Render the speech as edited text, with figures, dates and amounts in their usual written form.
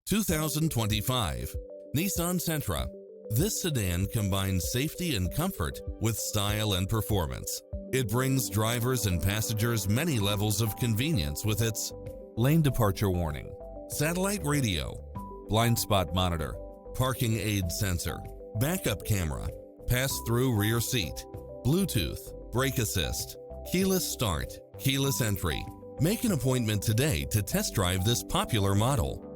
2025 Nissan Sentra. This sedan combines safety and comfort with style and performance. It brings drivers and passengers many levels of convenience with its lane departure warning, satellite radio, blind spot monitor, parking aid sensor, backup camera, pass-through rear seat, Bluetooth, brake assist, keyless start, keyless entry. Make an appointment today to test drive this popular model.